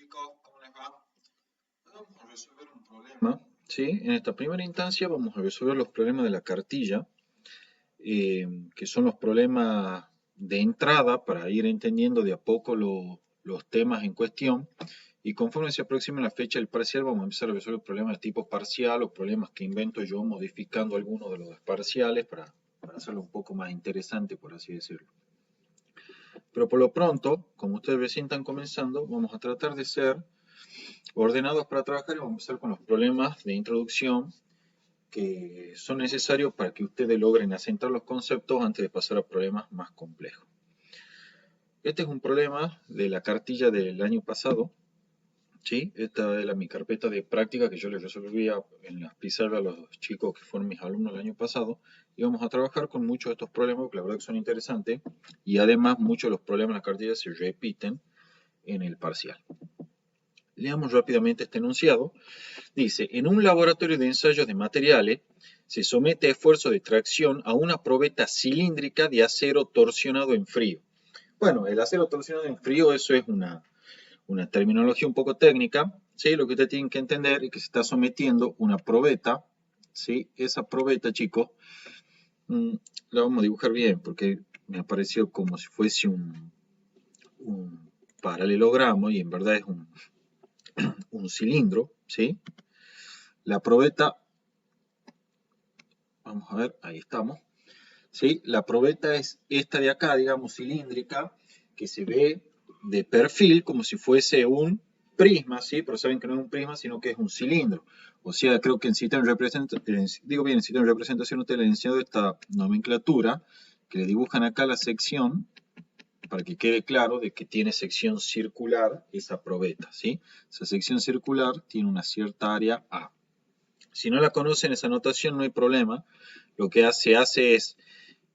Chicos, ¿cómo les va? Vamos a resolver un problema. ¿Sí? En esta primera instancia vamos a resolver los problemas de la cartilla, que son los problemas de entrada para ir entendiendo de a poco los temas en cuestión. Y conforme se aproxime la fecha del parcial, vamos a empezar a resolver problemas de tipo parcial o problemas que invento yo modificando algunos de los parciales para hacerlo un poco más interesante, por así decirlo. Pero por lo pronto, como ustedes recién están comenzando, vamos a tratar de ser ordenados para trabajar y vamos a empezar con los problemas de introducción que son necesarios para que ustedes logren asentar los conceptos antes de pasar a problemas más complejos. Este es un problema de la cartilla del año pasado, ¿sí? Esta es mi carpeta de práctica que yo les resolvía en las pizarras a los chicos que fueron mis alumnos el año pasado, y vamos a trabajar con muchos de estos problemas que la verdad que son interesantes, y además muchos de los problemas de la cartilla se repiten en el parcial. Leamos rápidamente este enunciado. Dice, en un laboratorio de ensayos de materiales se somete a esfuerzo de tracción a una probeta cilíndrica de acero torsionado en frío. Bueno, el acero torsionado en frío, eso es una terminología un poco técnica, ¿sí? Lo que ustedes tienen que entender es que se está sometiendo una probeta, ¿sí? Esa probeta, chicos, la vamos a dibujar bien porque me apareció como si fuese un paralelogramo y en verdad es un cilindro, ¿sí? La probeta, vamos a ver, ahí estamos, ¿sí? La probeta es esta de acá, digamos, cilíndrica, que se ve de perfil como si fuese un prisma, ¿sí? Pero saben que no es un prisma, sino que es un cilindro. O sea, creo que en sistema de representación ustedes les han enseñado esta nomenclatura, que le dibujan acá la sección, para que quede claro de que tiene sección circular esa probeta, ¿sí? Esa sección circular tiene una cierta área A. Si no la conocen esa notación no hay problema. Lo que se hace es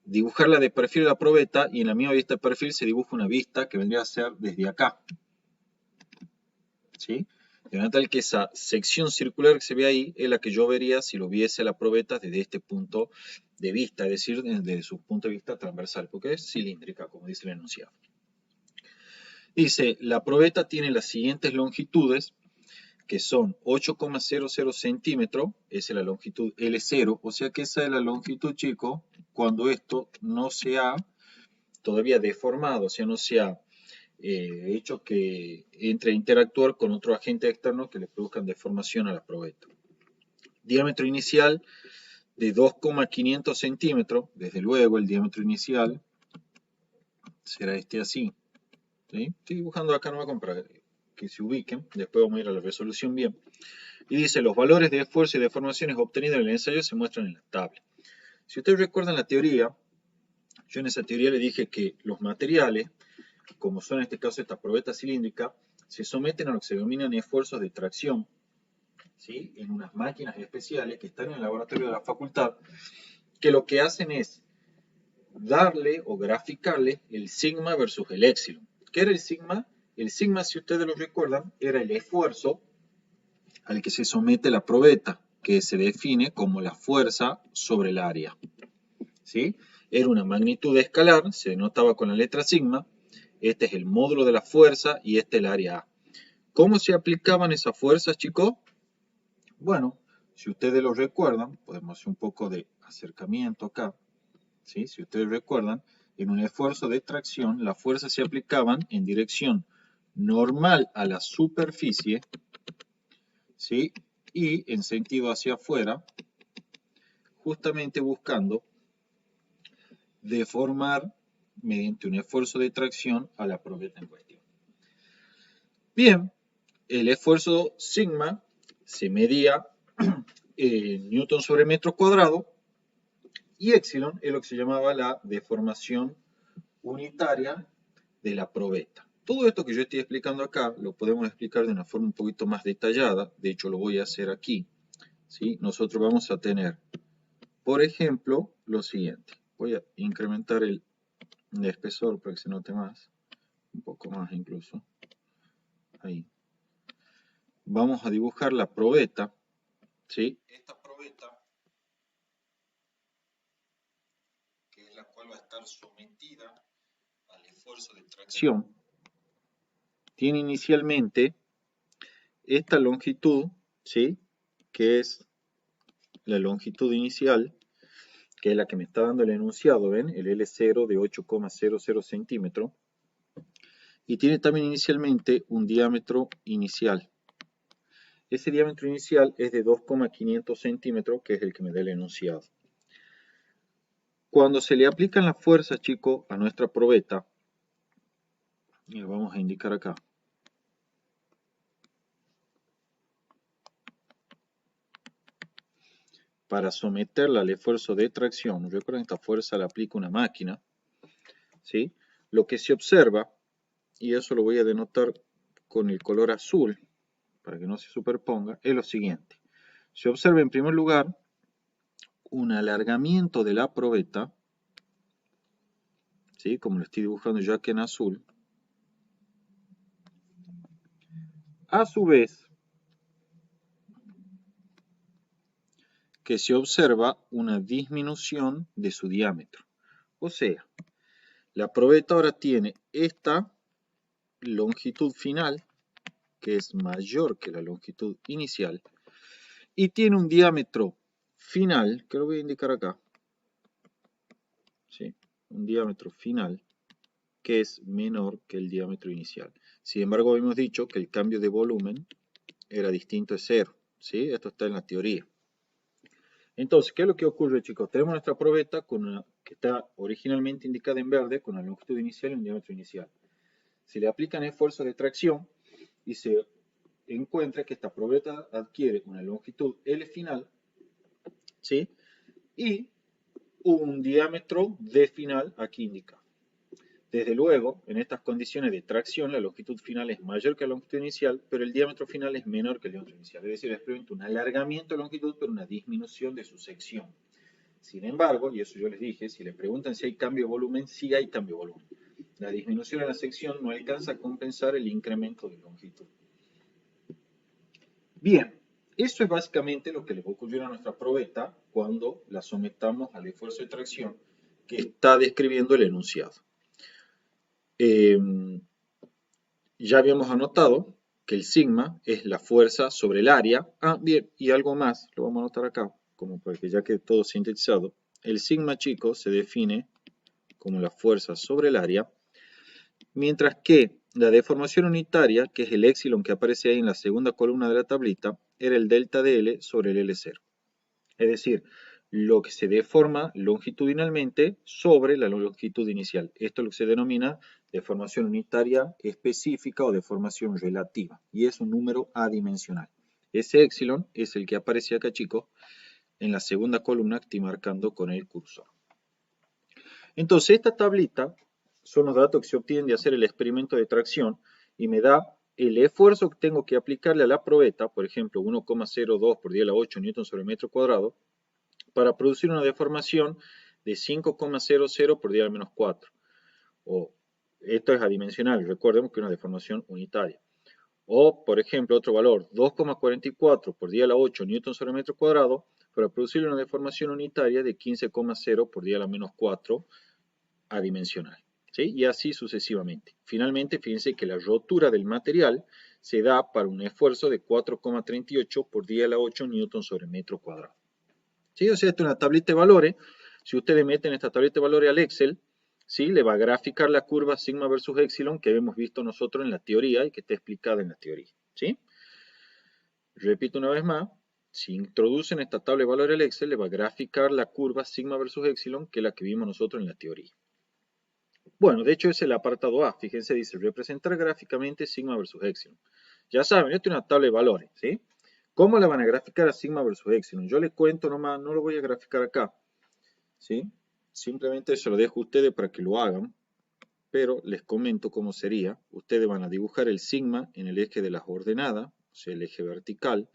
dibujarla de perfil a la probeta y en la misma vista de perfil se dibuja una vista que vendría a ser desde acá. ¿Sí? De manera tal que esa sección circular que se ve ahí es la que yo vería si lo viese a la probeta desde este punto de vista, es decir, desde su punto de vista transversal, porque es cilíndrica, como dice el enunciado. Dice, la probeta tiene las siguientes longitudes, que son 8,00 centímetros, esa es la longitud L0, o sea que esa es la longitud, chicos, cuando esto no se ha todavía deformado, o sea, no se ha hecho que entre a interactuar con otro agente externo que le produzcan deformación a la probeta. Diámetro inicial de 2,500 centímetros, desde luego el diámetro inicial será este así. ¿Sí? Estoy dibujando acá nomás para que se ubiquen, después vamos a ir a la resolución bien. Y dice, los valores de esfuerzo y deformaciones obtenidos en el ensayo se muestran en la tabla. Si ustedes recuerdan la teoría, yo en esa teoría le dije que los materiales, como son en este caso esta probeta cilíndrica, se someten a lo que se denominan esfuerzos de tracción, ¿sí? En unas máquinas especiales que están en el laboratorio de la facultad, que lo que hacen es darle o graficarle el sigma versus el épsilon. ¿Qué era el sigma? El sigma, si ustedes lo recuerdan, era el esfuerzo al que se somete la probeta, que se define como la fuerza sobre el área. ¿Sí? Era una magnitud escalar, se denotaba con la letra sigma. Este es el módulo de la fuerza y este es el área A. ¿Cómo se aplicaban esas fuerzas, chicos? Bueno, si ustedes lo recuerdan, podemos hacer un poco de acercamiento acá. ¿Sí? Si ustedes recuerdan, en un esfuerzo de tracción, las fuerzas se aplicaban en dirección normal a la superficie, ¿sí? Y en sentido hacia afuera, justamente buscando deformar mediante un esfuerzo de tracción a la probeta en cuestión. Bien, el esfuerzo sigma se medía en newton sobre metro cuadrado y epsilon es lo que se llamaba la deformación unitaria de la probeta. Todo esto que yo estoy explicando acá lo podemos explicar de una forma un poquito más detallada, de hecho lo voy a hacer aquí. ¿Sí? Nosotros vamos a tener, por ejemplo, lo siguiente. Voy a incrementar el espesor para que se note más, un poco más incluso. Ahí. Vamos a dibujar la probeta, ¿sí? Esta probeta, que es la cual va a estar sometida al esfuerzo de tracción, tiene inicialmente esta longitud, ¿sí? Que es la longitud inicial, que es la que me está dando el enunciado, ¿ven? El L0 de 8,00 centímetros. Y tiene también inicialmente un diámetro inicial. Ese diámetro inicial es de 2,500 centímetros, que es el que me da el enunciado. Cuando se le aplican las fuerzas, chicos, a nuestra probeta, y lo vamos a indicar acá. Para someterla al esfuerzo de tracción, recuerden que esta fuerza la aplica una máquina, ¿sí? Lo que se observa, y eso lo voy a denotar con el color azul, para que no se superponga, es lo siguiente. Se observa en primer lugar un alargamiento de la probeta, ¿sí? Como lo estoy dibujando yo aquí en azul. A su vez, que se observa una disminución de su diámetro. O sea, la probeta ahora tiene esta longitud final, que es mayor que la longitud inicial, y tiene un diámetro final, que lo voy a indicar acá, ¿sí? Un diámetro final que es menor que el diámetro inicial. Sin embargo, habíamos dicho que el cambio de volumen era distinto de cero, ¿sí? Esto está en la teoría. Entonces, ¿qué es lo que ocurre, chicos? Tenemos nuestra probeta que está originalmente indicada en verde con la longitud inicial y un diámetro inicial. Se le aplican esfuerzos de tracción y se encuentra que esta probeta adquiere una longitud L final, ¿sí? Y un diámetro D final aquí indicado. Desde luego, en estas condiciones de tracción, la longitud final es mayor que la longitud inicial, pero el diámetro final es menor que el diámetro inicial. Es decir, experimenta un alargamiento de longitud, pero una disminución de su sección. Sin embargo, y eso yo les dije, si le preguntan si hay cambio de volumen, sí hay cambio de volumen. La disminución en la sección no alcanza a compensar el incremento de longitud. Bien, eso es básicamente lo que le va a ocurrir a nuestra probeta cuando la sometamos al esfuerzo de tracción que está describiendo el enunciado. Ya habíamos anotado que el sigma es la fuerza sobre el área. Ah, bien, y algo más, lo vamos a anotar acá, como para que ya quede todo sintetizado. El sigma, chicos, se define como la fuerza sobre el área, mientras que la deformación unitaria, que es el épsilon que aparece ahí en la segunda columna de la tablita, era el delta de L sobre el L0. Es decir, lo que se deforma longitudinalmente sobre la longitud inicial. Esto es lo que se denomina deformación unitaria específica o deformación relativa, y es un número adimensional. Ese épsilon es el que aparece acá, chicos, en la segunda columna que estoy marcando con el cursor. Entonces, esta tablita son los datos que se obtienen de hacer el experimento de tracción y me da el esfuerzo que tengo que aplicarle a la probeta, por ejemplo, 1,02 por 10 a la 8 newton sobre metro cuadrado, para producir una deformación de 5,00 por 10 a la menos 4. Esto es adimensional, recordemos que es una deformación unitaria. O, por ejemplo, otro valor, 2,44 por 10 a la 8 newton sobre metro cuadrado, para producir una deformación unitaria de 15,0 por 10 a la menos 4 adimensional. ¿Sí? Y así sucesivamente. Finalmente, fíjense que la rotura del material se da para un esfuerzo de 4,38 por 10 a la 8 newton sobre metro cuadrado. ¿Sí? O sea, esta es una tablita de valores. Si ustedes meten esta tablita de valores al Excel, ¿sí? Le va a graficar la curva sigma versus epsilon que hemos visto nosotros en la teoría y que está explicada en la teoría. ¿Sí? Repito una vez más, si introducen esta tabla de valores al Excel, le va a graficar la curva sigma versus epsilon que es la que vimos nosotros en la teoría. Bueno, de hecho es el apartado A. Fíjense, dice representar gráficamente sigma versus epsilon. Ya saben, esto es una tabla de valores, ¿sí? ¿Cómo la van a graficar a sigma versus epsilon? Yo les cuento nomás, no lo voy a graficar acá, ¿sí? Simplemente se lo dejo a ustedes para que lo hagan, pero les comento cómo sería. Ustedes van a dibujar el sigma en el eje de las ordenadas, o sea, el eje vertical,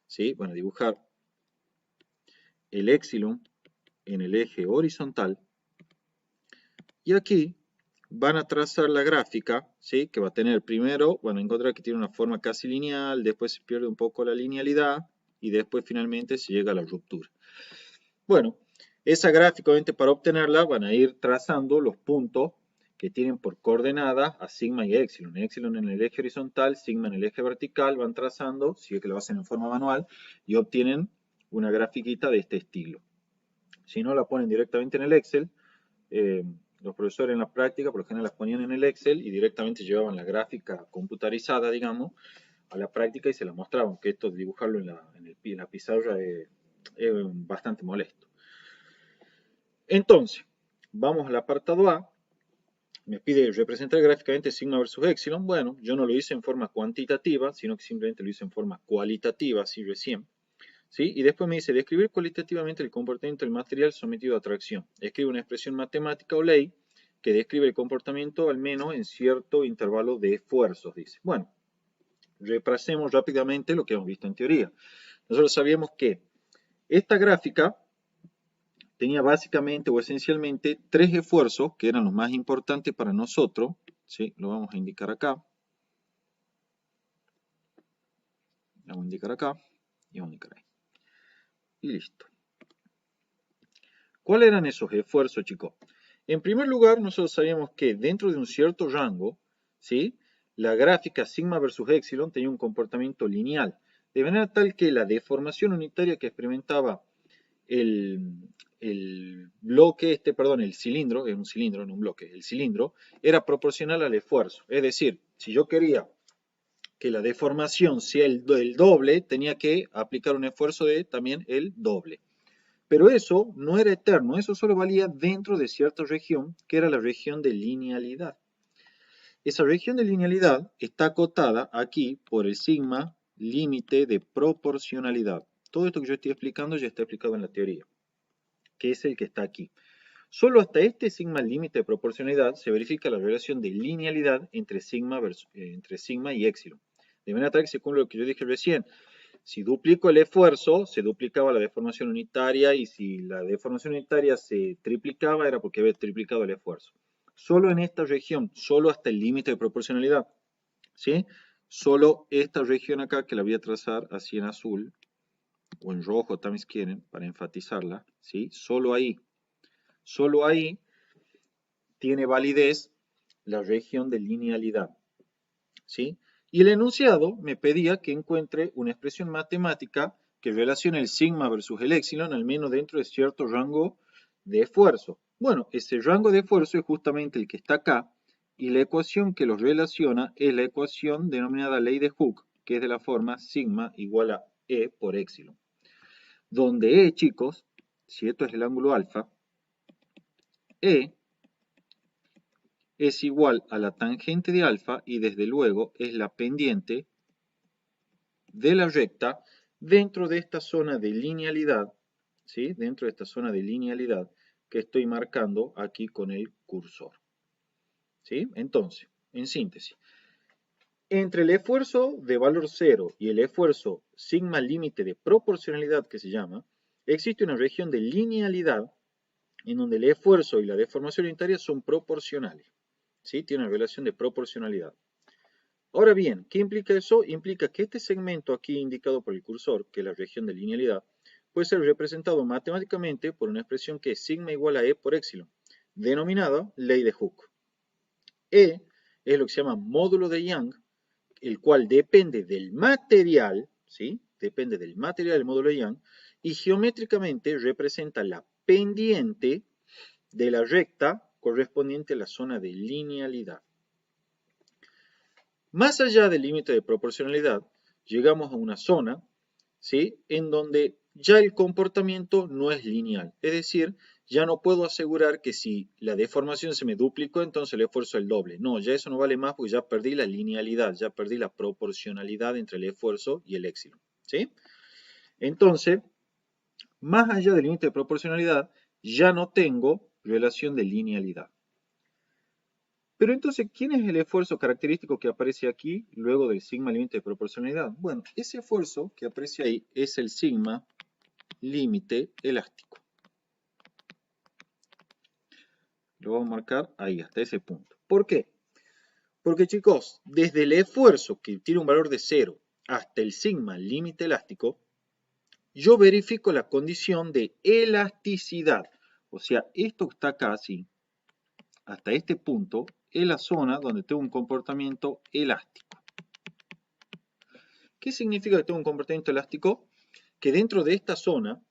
¿sí? Van a dibujar el epsilon en el eje horizontal, y aquí van a trazar la gráfica, ¿sí? Que va a tener primero, van a encontrar que tiene una forma casi lineal, después se pierde un poco la linealidad y después finalmente se llega a la ruptura. Bueno, esa gráfica, obviamente, para obtenerla van a ir trazando los puntos que tienen por coordenadas a sigma y epsilon. Epsilon en el eje horizontal, sigma en el eje vertical, van trazando, si es que lo hacen en forma manual, y obtienen una grafiquita de este estilo. Si no, la ponen directamente en el Excel. Los profesores en la práctica, por lo general, las ponían en el Excel y directamente llevaban la gráfica computarizada, digamos, a la práctica y se la mostraban, que esto de dibujarlo en la pizarra es bastante molesto. Entonces, vamos al apartado A. Me pide representar gráficamente sigma versus epsilon. Bueno, yo no lo hice en forma cuantitativa, sino que simplemente lo hice en forma cualitativa, así recién. ¿Sí? Y después me dice, describir cualitativamente el comportamiento del material sometido a tracción. Escribe una expresión matemática o ley que describe el comportamiento al menos en cierto intervalo de esfuerzos, dice. Bueno, repasemos rápidamente lo que hemos visto en teoría. Nosotros sabíamos que esta gráfica tenía básicamente o esencialmente tres esfuerzos que eran los más importantes para nosotros. ¿Sí? Lo vamos a indicar acá. Lo vamos a indicar acá y vamos a indicar ahí. Y listo. ¿Cuáles eran esos esfuerzos, chicos? En primer lugar, nosotros sabíamos que dentro de un cierto rango, ¿sí? La gráfica sigma versus epsilon tenía un comportamiento lineal, de manera tal que la deformación unitaria que experimentaba el bloque, el cilindro, es un cilindro, no un bloque, el cilindro, era proporcional al esfuerzo. Es decir, si yo quería que la deformación sea el doble, tenía que aplicar un esfuerzo de también el doble. Pero eso no era eterno, eso solo valía dentro de cierta región, que era la región de linealidad. Esa región de linealidad está acotada aquí por el sigma límite de proporcionalidad. Todo esto que yo estoy explicando ya está explicado en la teoría, que es el que está aquí. Solo hasta este sigma límite de proporcionalidad se verifica la relación de linealidad entre sigma y epsilon. De manera tal que, según lo que yo dije recién, si duplico el esfuerzo, se duplicaba la deformación unitaria, y si la deformación unitaria se triplicaba, era porque había triplicado el esfuerzo. Solo en esta región, solo hasta el límite de proporcionalidad, ¿sí? Solo esta región acá, que la voy a trazar así en azul, o en rojo también si quieren, para enfatizarla, ¿sí? Solo ahí tiene validez la región de linealidad, ¿sí? Y el enunciado me pedía que encuentre una expresión matemática que relacione el sigma versus el epsilon, al menos dentro de cierto rango de esfuerzo. Bueno, ese rango de esfuerzo es justamente el que está acá, y la ecuación que los relaciona es la ecuación denominada ley de Hooke, que es de la forma sigma igual a E por epsilon. Donde E, chicos, si esto es el ángulo alfa, E es igual a la tangente de alfa y desde luego es la pendiente de la recta dentro de esta zona de linealidad, ¿sí? Dentro de esta zona de linealidad que estoy marcando aquí con el cursor, ¿sí? Entonces, en síntesis, entre el esfuerzo de valor 0 y el esfuerzo sigma límite de proporcionalidad que se llama, existe una región de linealidad en donde el esfuerzo y la deformación unitaria son proporcionales, ¿sí? Tiene una relación de proporcionalidad. Ahora bien, ¿qué implica eso? Implica que este segmento aquí indicado por el cursor, que es la región de linealidad, puede ser representado matemáticamente por una expresión que es sigma igual a E por epsilon, denominada ley de Hooke. E es lo que se llama módulo de Young, el cual depende del material, ¿sí? Depende del material del módulo de Young, y geométricamente representa la pendiente de la recta correspondiente a la zona de linealidad. Más allá del límite de proporcionalidad, llegamos a una zona, ¿sí? En donde ya el comportamiento no es lineal. Es decir, ya no puedo asegurar que si la deformación se me duplicó, entonces el esfuerzo es el doble. No, ya eso no vale más porque ya perdí la linealidad, ya perdí la proporcionalidad entre el esfuerzo y el epsilon, ¿sí? Entonces, más allá del límite de proporcionalidad, ya no tengo relación de linealidad. Pero entonces, ¿quién es el esfuerzo característico que aparece aquí luego del sigma límite de proporcionalidad? Bueno, ese esfuerzo que aparece ahí es el sigma límite elástico. Lo vamos a marcar ahí, hasta ese punto. ¿Por qué? Porque, chicos, desde el esfuerzo que tiene un valor de 0 hasta el sigma límite elástico, yo verifico la condición de elasticidad. O sea, esto que está acá así, hasta este punto es la zona donde tengo un comportamiento elástico. ¿Qué significa que tengo un comportamiento elástico? Que dentro de esta zona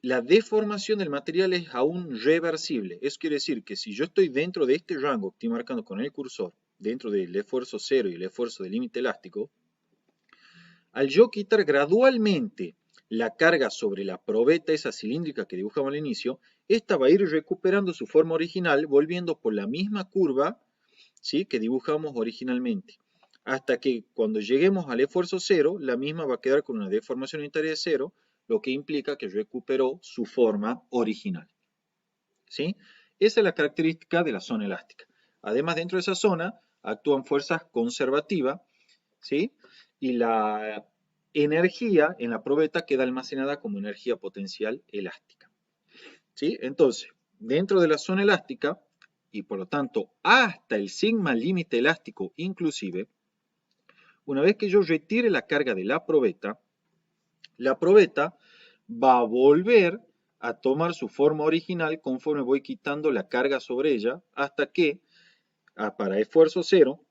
la deformación del material es aún reversible. Eso quiere decir que si yo estoy dentro de este rango que estoy marcando con el cursor, dentro del esfuerzo cero y el esfuerzo del límite elástico, al yo quitar gradualmente la carga sobre la probeta esa cilíndrica que dibujamos al inicio, esta va a ir recuperando su forma original, volviendo por la misma curva, ¿sí?, que dibujamos originalmente. Hasta que cuando lleguemos al esfuerzo cero, la misma va a quedar con una deformación unitaria de cero, lo que implica que recuperó su forma original. ¿Sí? Esa es la característica de la zona elástica. Además, dentro de esa zona actúan fuerzas conservativas, ¿sí? Y la energía en la probeta queda almacenada como energía potencial elástica. ¿Sí? Entonces, dentro de la zona elástica, y por lo tanto hasta el sigma límite elástico inclusive, una vez que yo retire la carga de la probeta va a volver a tomar su forma original conforme voy quitando la carga sobre ella hasta que, para esfuerzo cero,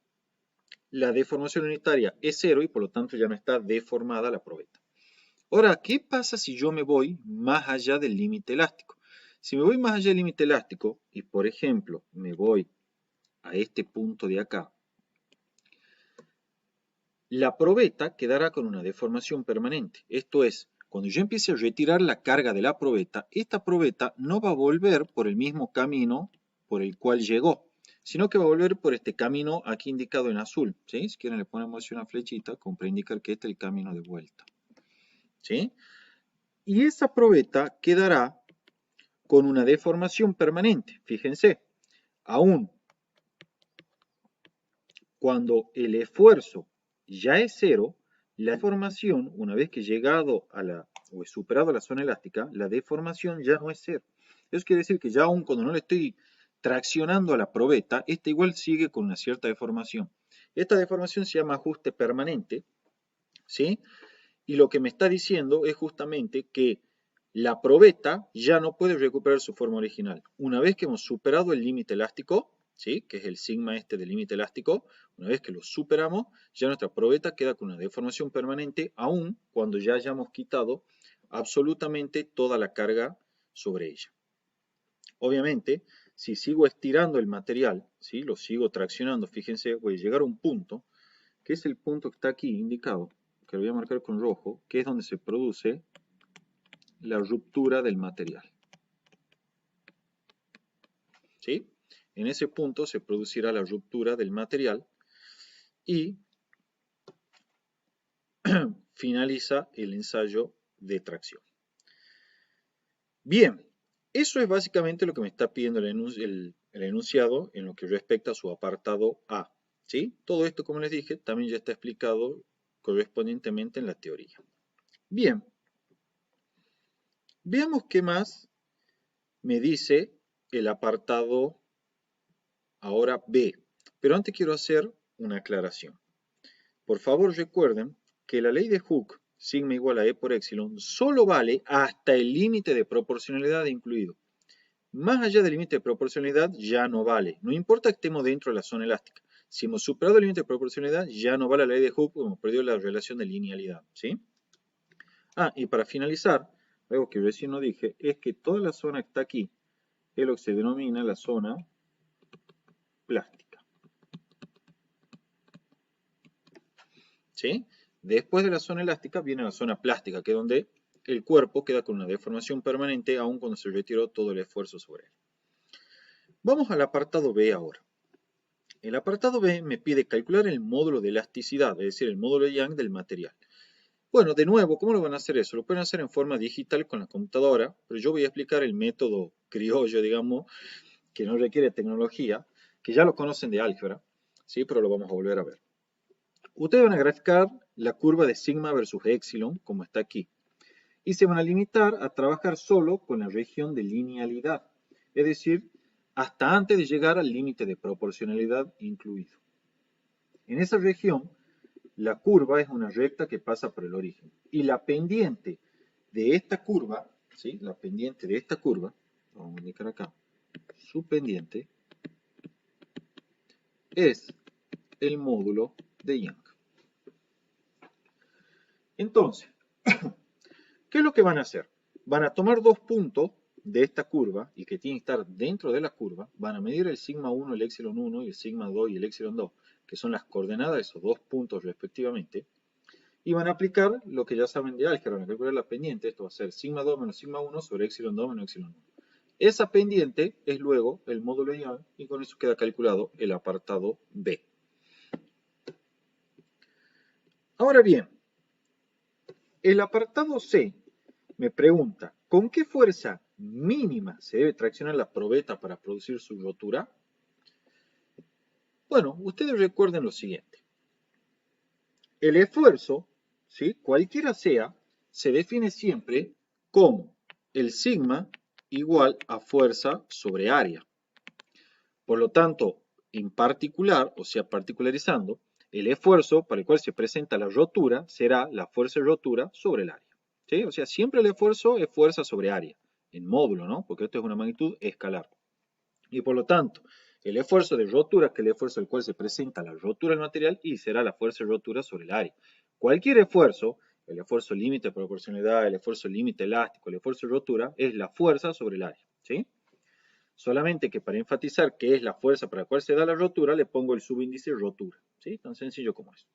la deformación unitaria es cero y por lo tanto ya no está deformada la probeta. Ahora, ¿qué pasa si yo me voy más allá del límite elástico? Si me voy más allá del límite elástico y, por ejemplo, me voy a este punto de acá, la probeta quedará con una deformación permanente. Esto es, cuando yo empiece a retirar la carga de la probeta, esta probeta no va a volver por el mismo camino por el cual llegó, sino que va a volver por este camino aquí indicado en azul. ¿Sí? Si quieren le ponemos una flechita como para indicar que este es el camino de vuelta. ¿Sí? Y esa probeta quedará con una deformación permanente. Fíjense, aún cuando el esfuerzo ya es cero, la deformación, una vez que he llegado a o he superado la zona elástica, la deformación ya no es cero. Eso quiere decir que ya aún cuando no le estoy traccionando a la probeta, esta igual sigue con una cierta deformación. Esta deformación se llama ajuste permanente, ¿sí? Y lo que me está diciendo es justamente que la probeta ya no puede recuperar su forma original. Una vez que hemos superado el límite elástico, ¿sí?, que es el sigma este del límite elástico, una vez que lo superamos, ya nuestra probeta queda con una deformación permanente, aun cuando ya hayamos quitado absolutamente toda la carga sobre ella. Obviamente, si sigo estirando el material, ¿sí?, lo sigo traccionando, fíjense, voy a llegar a un punto, que es el punto que está aquí indicado, que lo voy a marcar con rojo, que es donde se produce la ruptura del material. ¿Sí? En ese punto se producirá la ruptura del material y finaliza el ensayo de tracción. Bien, eso es básicamente lo que me está pidiendo el enunciado en lo que respecta a su apartado A. ¿Sí? Todo esto, como les dije, también ya está explicado correspondientemente en la teoría. Bien, veamos qué más me dice el apartado ahora B. Pero antes quiero hacer una aclaración. Por favor recuerden que la ley de Hooke, sigma igual a E por epsilon, solo vale hasta el límite de proporcionalidad incluido. Más allá del límite de proporcionalidad ya no vale. No importa que estemos dentro de la zona elástica. Si hemos superado el límite de proporcionalidad ya no vale la ley de Hooke, hemos perdido la relación de linealidad. ¿Sí? Y para finalizar, algo que recién no dije, es que toda la zona que está aquí es lo que se denomina la zona plástica. ¿Sí? Después de la zona elástica viene la zona plástica, que es donde el cuerpo queda con una deformación permanente aun cuando se retiró todo el esfuerzo sobre él. Vamos al apartado B ahora. El apartado B me pide calcular el módulo de elasticidad, es decir, el módulo de Young del material. Bueno, de nuevo, ¿cómo lo van a hacer eso? Lo pueden hacer en forma digital con la computadora, pero yo voy a explicar el método criollo, digamos, que no requiere tecnología, que ya lo conocen de álgebra, ¿sí? Pero lo vamos a volver a ver. Ustedes van a graficar la curva de sigma versus epsilon, como está aquí, y se van a limitar a trabajar solo con la región de linealidad, es decir, hasta antes de llegar al límite de proporcionalidad incluido. En esa región, la curva es una recta que pasa por el origen, y la pendiente de esta curva, ¿sí?, la pendiente de esta curva, vamos a indicar acá, su pendiente es el módulo de Young. Entonces, ¿qué es lo que van a hacer? Van a tomar dos puntos de esta curva y que tienen que estar dentro de la curva, van a medir el sigma 1, el epsilon 1 y el sigma 2 y el epsilon 2, que son las coordenadas de esos dos puntos respectivamente, y van a aplicar lo que ya saben de álgebra, van a calcular la pendiente, esto va a ser sigma 2 menos sigma 1 sobre epsilon 2 menos epsilon 1. Esa pendiente es luego el módulo de Young y con eso queda calculado el apartado B. Ahora bien, el apartado C me pregunta, ¿con qué fuerza mínima se debe traccionar la probeta para producir su rotura? Bueno, ustedes recuerden lo siguiente. El esfuerzo, ¿sí?, cualquiera sea, se define siempre como el sigma igual a fuerza sobre área. Por lo tanto, en particular, o sea, particularizando, el esfuerzo para el cual se presenta la rotura será la fuerza de rotura sobre el área. ¿Sí? O sea, siempre el esfuerzo es fuerza sobre área, en módulo, ¿no? Porque esto es una magnitud escalar. Y por lo tanto, el esfuerzo de rotura, que es el esfuerzo al cual se presenta la rotura del material, y será la fuerza de rotura sobre el área. Cualquier esfuerzo, el esfuerzo límite de proporcionalidad, el esfuerzo límite elástico, el esfuerzo de rotura, es la fuerza sobre el área. ¿Sí? Solamente que para enfatizar qué es la fuerza para la cual se da la rotura, le pongo el subíndice rotura. ¿Sí? Tan sencillo como eso.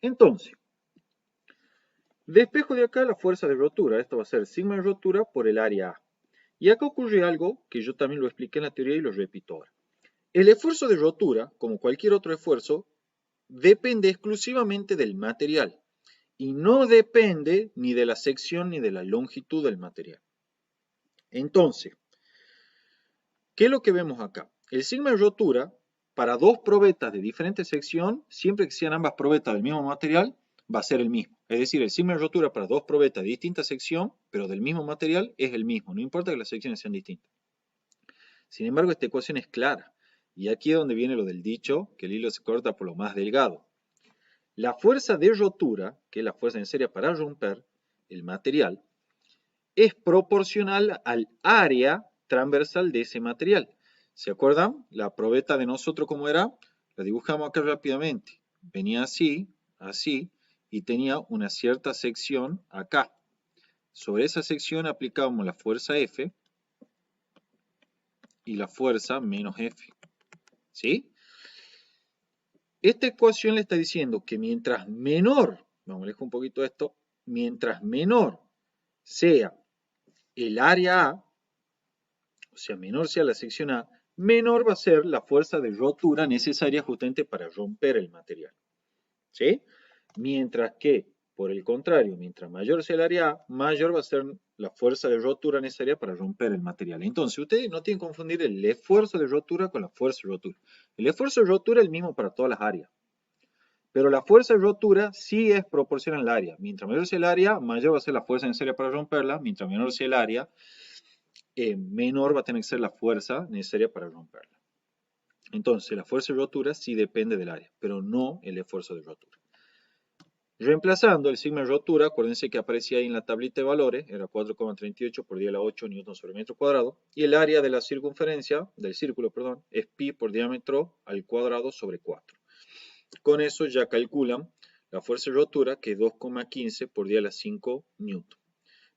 Entonces, despejo de acá la fuerza de rotura. Esto va a ser sigma de rotura por el área A. Y acá ocurre algo que yo también lo expliqué en la teoría y lo repito ahora. El esfuerzo de rotura, como cualquier otro esfuerzo, depende exclusivamente del material y no depende ni de la sección ni de la longitud del material. Entonces, ¿qué es lo que vemos acá? El sigma de rotura, para dos probetas de diferente sección, siempre que sean ambas probetas del mismo material, va a ser el mismo. Es decir, el sigma de rotura para dos probetas de distinta sección, pero del mismo material, es el mismo. No importa que las secciones sean distintas. Sin embargo, esta ecuación es clara. Y aquí es donde viene lo del dicho, que el hilo se corta por lo más delgado. La fuerza de rotura, que es la fuerza necesaria para romper el material, es proporcional al área transversal de ese material. ¿Se acuerdan? La probeta de nosotros, ¿cómo era? La dibujamos acá rápidamente. Venía así, así, y tenía una cierta sección acá. Sobre esa sección aplicábamos la fuerza F y la fuerza menos F. ¿Sí? Esta ecuación le está diciendo que mientras menor, vamos a alejar un poquito esto, mientras menor sea el área A, o sea, menor sea la sección A, menor va a ser la fuerza de rotura necesaria justamente para romper el material. ¿Sí? Mientras que, por el contrario, mientras mayor sea el área A, mayor va a ser la fuerza de rotura necesaria para romper el material. Entonces, ustedes no tienen que confundir el esfuerzo de rotura con la fuerza de rotura. El esfuerzo de rotura es el mismo para todas las áreas. Pero la fuerza de rotura sí es proporcional al área. Mientras mayor sea el área, mayor va a ser la fuerza necesaria para romperla. Mientras menor sea el área, menor va a tener que ser la fuerza necesaria para romperla. Entonces, la fuerza de rotura sí depende del área, pero no el esfuerzo de rotura. Reemplazando el sigma de rotura, acuérdense que aparecía ahí en la tablita de valores, era 4,38 por 10 a la 8 newton sobre metro cuadrado, y el área de la circunferencia, del círculo, perdón, es pi por diámetro al cuadrado sobre 4. Con eso ya calculan la fuerza de rotura, que es 2,15 por 10 a la 5 newton.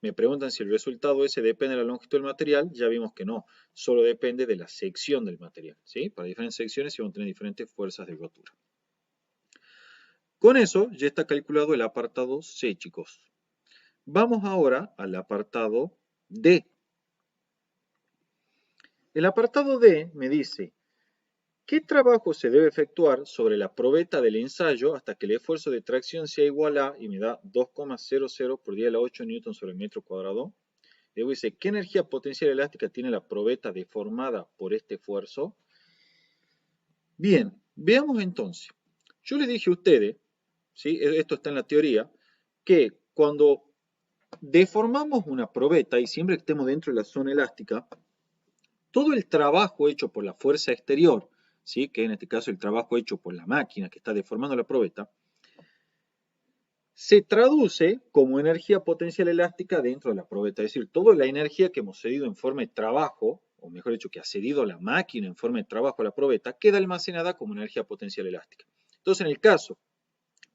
Me preguntan si el resultado ese depende de la longitud del material. Ya vimos que no, solo depende de la sección del material. ¿Sí? Para diferentes secciones se van a tener diferentes fuerzas de rotura. Con eso ya está calculado el apartado C, chicos. Vamos ahora al apartado D. El apartado D me dice, ¿qué trabajo se debe efectuar sobre la probeta del ensayo hasta que el esfuerzo de tracción sea igual a, y me da 2,00 por 10 a la 8 newton sobre metro cuadrado? Luego dice, ¿qué energía potencial elástica tiene la probeta deformada por este esfuerzo? Bien, veamos entonces. Yo les dije a ustedes, ¿sí? Esto está en la teoría, que cuando deformamos una probeta, y siempre que estemos dentro de la zona elástica, todo el trabajo hecho por la fuerza exterior, ¿sí? Que en este caso el trabajo hecho por la máquina que está deformando la probeta, se traduce como energía potencial elástica dentro de la probeta. Es decir, toda la energía que hemos cedido en forma de trabajo, o mejor dicho, que ha cedido la máquina en forma de trabajo a la probeta, queda almacenada como energía potencial elástica. Entonces, en el caso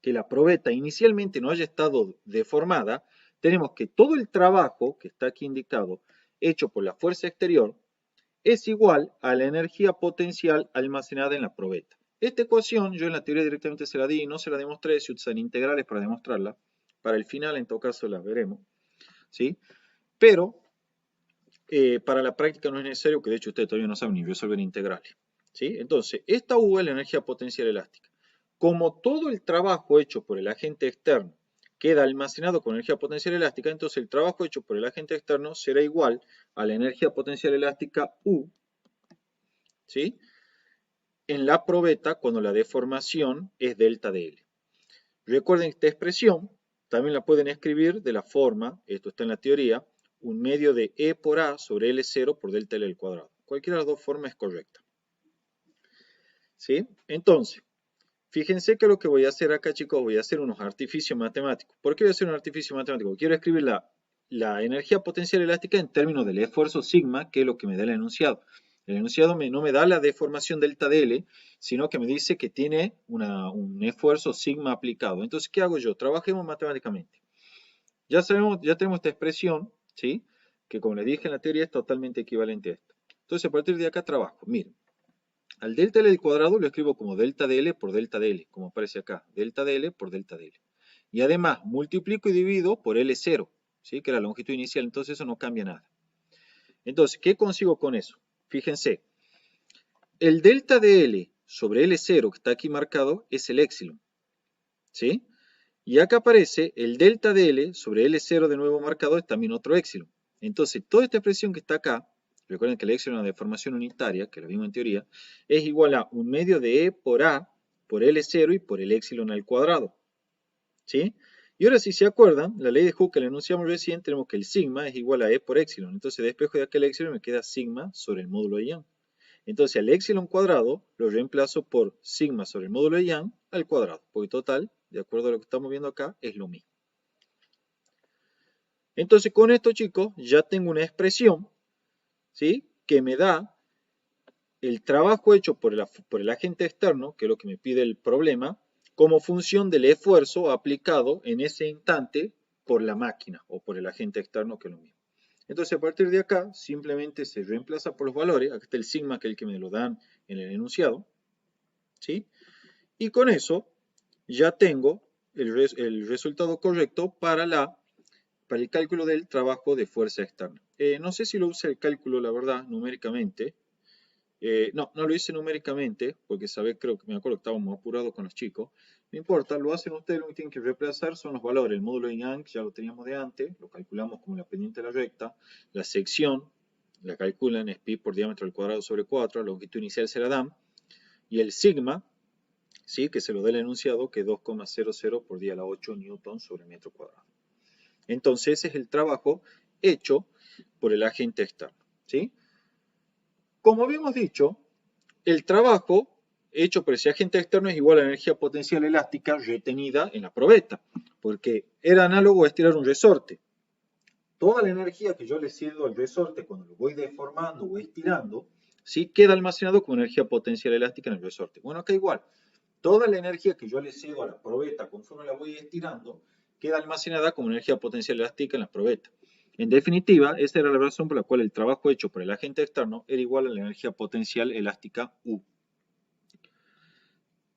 que la probeta inicialmente no haya estado deformada, tenemos que todo el trabajo que está aquí indicado, hecho por la fuerza exterior, es igual a la energía potencial almacenada en la probeta. Esta ecuación yo en la teoría directamente se la di y no se la demostré, se usan integrales para demostrarla. Para el final en todo caso la veremos, ¿sí? Pero para la práctica no es necesario, que de hecho ustedes todavía no saben ni resolver integrales, ¿sí? Entonces, esta U es la energía potencial elástica. Como todo el trabajo hecho por el agente externo queda almacenado con energía potencial elástica, entonces el trabajo hecho por el agente externo será igual a la energía potencial elástica U, ¿sí? En la probeta cuando la deformación es delta de L. Recuerden esta expresión, también la pueden escribir de la forma, esto está en la teoría, un medio de E por A sobre L0 por delta L al cuadrado. Cualquiera de las dos formas es correcta. ¿Sí? Entonces, fíjense que lo que voy a hacer acá, chicos, voy a hacer unos artificios matemáticos. ¿Por qué voy a hacer un artificio matemático? Quiero escribir la energía potencial elástica en términos del esfuerzo sigma, que es lo que me da el enunciado. El enunciado no me da la deformación delta de L, sino que me dice que tiene un esfuerzo sigma aplicado. Entonces, ¿qué hago yo? Trabajemos matemáticamente. Ya sabemos, ya tenemos esta expresión, ¿sí? Que como les dije en la teoría es totalmente equivalente a esto. Entonces, a partir de acá trabajo. Miren, al delta L al cuadrado lo escribo como delta de L por delta de L, como aparece acá. Delta de L por delta de L. Y además, multiplico y divido por L0, ¿sí? Que es la longitud inicial, entonces eso no cambia nada. Entonces, ¿qué consigo con eso? Fíjense, el delta de L sobre L0 que está aquí marcado es el épsilon, ¿sí? Y acá aparece el delta de L sobre L0 de nuevo marcado es también otro épsilon. Entonces, toda esta expresión que está acá, recuerden que el épsilon es una deformación unitaria, que lo vimos en teoría, es igual a un medio de E por A por L0 y por el épsilon al cuadrado, ¿sí? Y ahora si se acuerdan, la ley de Hooke que la enunciamos recién, tenemos que el sigma es igual a E por épsilon. Entonces despejo de aquel épsilon me queda sigma sobre el módulo de Young. Entonces al épsilon cuadrado lo reemplazo por sigma sobre el módulo de Young al cuadrado, porque total, de acuerdo a lo que estamos viendo acá, es lo mismo. Entonces con esto, chicos, ya tengo una expresión, ¿sí? Que me da el trabajo hecho por el agente externo, que es lo que me pide el problema, como función del esfuerzo aplicado en ese instante por la máquina o por el agente externo, que es lo mismo. Entonces, a partir de acá, simplemente se reemplaza por los valores. Acá está el sigma, que es el que me lo dan en el enunciado, ¿sí? Y con eso ya tengo el resultado correcto para el cálculo del trabajo de fuerza externa. No sé si lo usa el cálculo, la verdad, numéricamente. No lo hice numéricamente, porque creo que me acuerdo que estábamos apurados con los chicos. No importa, lo hacen ustedes, lo que tienen que reemplazar son los valores. El módulo de Young ya lo teníamos de antes, lo calculamos como la pendiente de la recta. La sección la calculan es pi por diámetro al cuadrado sobre 4, la longitud inicial se la dan. Y el sigma, ¿sí? Que se lo da el enunciado, que es 2,00 por 10 a la 8 newton sobre metro cuadrado. Entonces ese es el trabajo hecho por el agente externo, ¿sí? Como habíamos dicho, el trabajo hecho por ese agente externo es igual a la energía potencial elástica retenida en la probeta, porque era análogo a estirar un resorte. Toda la energía que yo le cedo al resorte cuando lo voy deformando o estirando, ¿sí? Queda almacenado como energía potencial elástica en el resorte. Bueno, acá igual. Toda la energía que yo le cedo a la probeta conforme la voy estirando, queda almacenada como energía potencial elástica en la probeta. En definitiva, esta era la razón por la cual el trabajo hecho por el agente externo era igual a la energía potencial elástica U.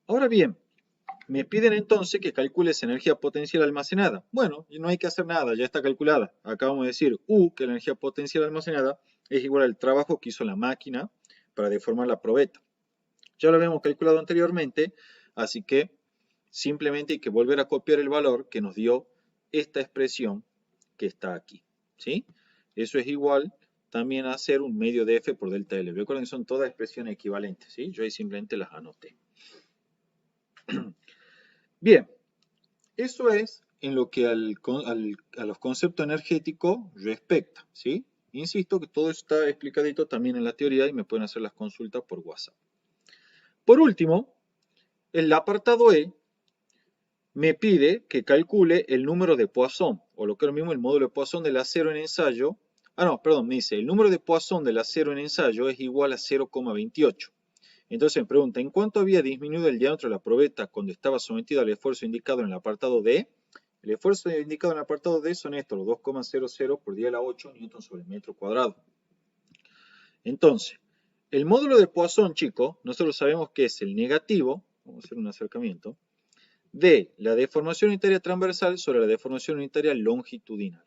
Ahora bien, me piden entonces que calcule esa energía potencial almacenada. Bueno, no hay que hacer nada, ya está calculada. Acabamos de decir U, que la energía potencial almacenada es igual al trabajo que hizo la máquina para deformar la probeta. Ya lo habíamos calculado anteriormente, así que simplemente hay que volver a copiar el valor que nos dio esta expresión que está aquí, ¿sí? Eso es igual también a hacer un medio de F por delta L. Recuerden que son todas expresiones equivalentes, ¿sí? Yo ahí simplemente las anoté. Bien, eso es en lo que a los conceptos energéticos respecta, ¿sí? Insisto que todo está explicadito también en la teoría y me pueden hacer las consultas por WhatsApp. Por último, el apartado E me pide que calcule el número de Poisson, o lo que es lo mismo el módulo de Poisson del acero en ensayo no, perdón, me dice, el número de Poisson del acero en ensayo es igual a 0,28. Entonces me pregunta, ¿en cuánto había disminuido el diámetro de la probeta cuando estaba sometido al esfuerzo indicado en el apartado D? El esfuerzo indicado en el apartado D son estos, los 2,00 por 10 a la 8 newton sobre metro cuadrado. Entonces, el módulo de Poisson, chicos, nosotros sabemos que es el negativo, vamos a hacer un acercamiento, de la deformación unitaria transversal sobre la deformación unitaria longitudinal.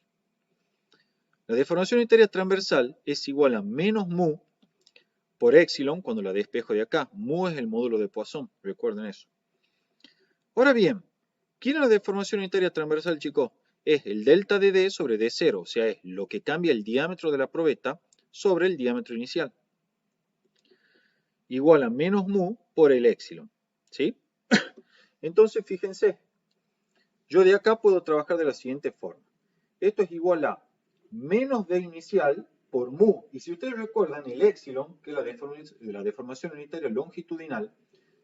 La deformación unitaria transversal es igual a menos mu por épsilon cuando la despejo de acá. Mu es el módulo de Poisson, recuerden eso. Ahora bien, ¿quién es la deformación unitaria transversal, chicos? Es el delta de D sobre D0, o sea, es lo que cambia el diámetro de la probeta sobre el diámetro inicial. Igual a menos mu por el épsilon, ¿sí? Entonces, fíjense, yo de acá puedo trabajar de la siguiente forma. Esto es igual a menos D inicial por mu. Y si ustedes recuerdan, el épsilon, que es la deformación unitaria longitudinal,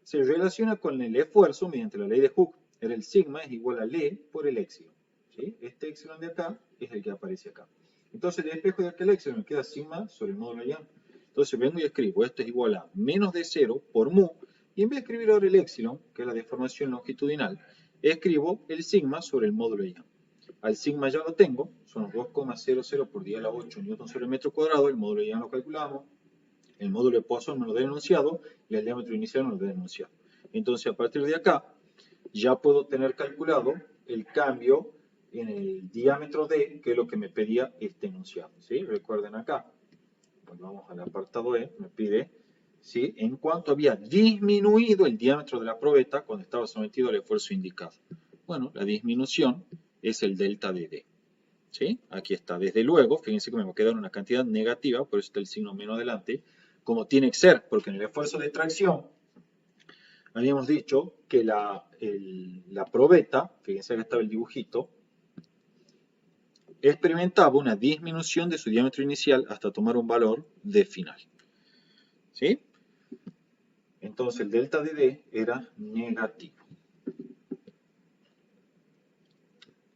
se relaciona con el esfuerzo mediante la ley de Hooke. Era el sigma es igual a L por el épsilon. ¿Sí? Este épsilon de acá es el que aparece acá. Entonces el espejo de aquel épsilon me queda sigma sobre el módulo de Young. Entonces vengo y escribo, esto es igual a menos D0 por mu. Y en vez de escribir ahora el épsilon, que es la deformación longitudinal, escribo el sigma sobre el módulo de Young. Al sigma ya lo tengo, son los 2,00 por 10 a la 8 newton sobre el metro cuadrado, el módulo de Young lo calculamos, el módulo de Poisson me lo da enunciado y el diámetro inicial me lo da enunciado. Entonces a partir de acá ya puedo tener calculado el cambio en el diámetro D, que es lo que me pedía este enunciado. ¿Sí? Recuerden acá, pues vamos al apartado E, me pide ¿sí? En cuánto había disminuido el diámetro de la probeta cuando estaba sometido al esfuerzo indicado. Bueno, la disminución es el delta de D. ¿Sí? Aquí está. Desde luego, fíjense que me va a quedar una cantidad negativa, por eso está el signo menos adelante, como tiene que ser, porque en el esfuerzo de tracción habíamos dicho que la probeta, fíjense que estaba el dibujito, experimentaba una disminución de su diámetro inicial hasta tomar un valor de final. ¿Sí? Entonces el delta de D era negativo.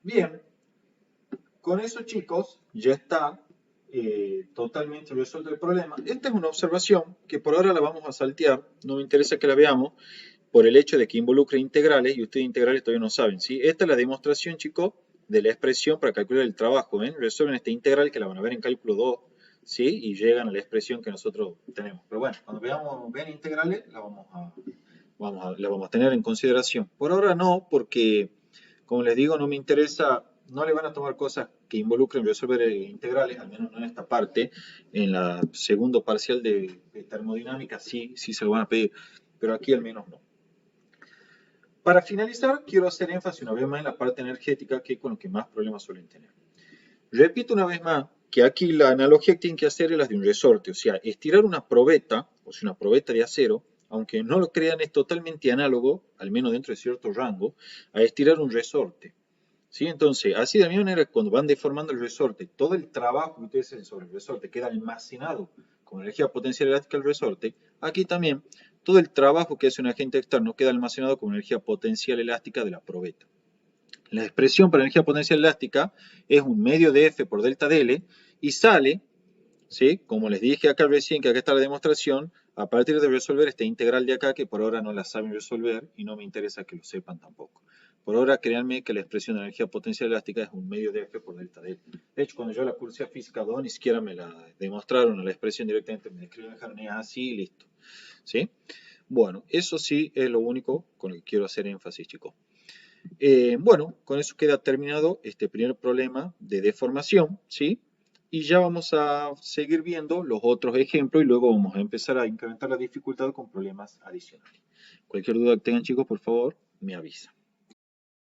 Bien, con eso, chicos, ya está totalmente resuelto el problema. Esta es una observación que por ahora la vamos a saltear, no me interesa que la veamos, por el hecho de que involucre integrales, y ustedes integrales todavía no saben, ¿sí? Esta es la demostración, chicos, de la expresión para calcular el trabajo, ¿ven? Resuelven este integral que la van a ver en cálculo 2, ¿sí? Y llegan a la expresión que nosotros tenemos. Pero bueno, cuando vean integrales, la vamos a tener en consideración. Por ahora no, porque, como les digo, no me interesa, no le van a tomar cosas que involucren resolver integrales, al menos no en esta parte. En la segundo parcial de termodinámica sí se lo van a pedir, pero aquí al menos no. Para finalizar, quiero hacer énfasis una vez más en la parte energética, que es con lo que más problemas suelen tener. Repito una vez más que aquí la analogía que tienen que hacer es la de un resorte, o sea, estirar una probeta, o sea, una probeta de acero, aunque no lo crean, es totalmente análogo, al menos dentro de cierto rango, a estirar un resorte. ¿Sí? Entonces, así de la misma manera, cuando van deformando el resorte, todo el trabajo que ustedes hacen sobre el resorte queda almacenado con energía potencial elástica del resorte, aquí también todo el trabajo que hace un agente externo queda almacenado con energía potencial elástica de la probeta. La expresión para energía potencial elástica es un medio de F por delta dL y sale, ¿sí? Como les dije acá recién, que acá está la demostración, a partir de resolver esta integral de acá, que por ahora no la saben resolver y no me interesa que lo sepan tampoco. Por ahora, créanme que la expresión de energía potencial elástica es un medio de F por delta D. De hecho, cuando yo la cursé a física 2, ni siquiera me la demostraron la expresión directamente, me dejaron así y listo. ¿Sí? Bueno, eso sí es lo único con lo que quiero hacer énfasis, chicos. Bueno, con eso queda terminado este primer problema de deformación, ¿sí? Y ya vamos a seguir viendo los otros ejemplos y luego vamos a empezar a incrementar la dificultad con problemas adicionales. Cualquier duda que tengan, chicos, por favor, me avisan.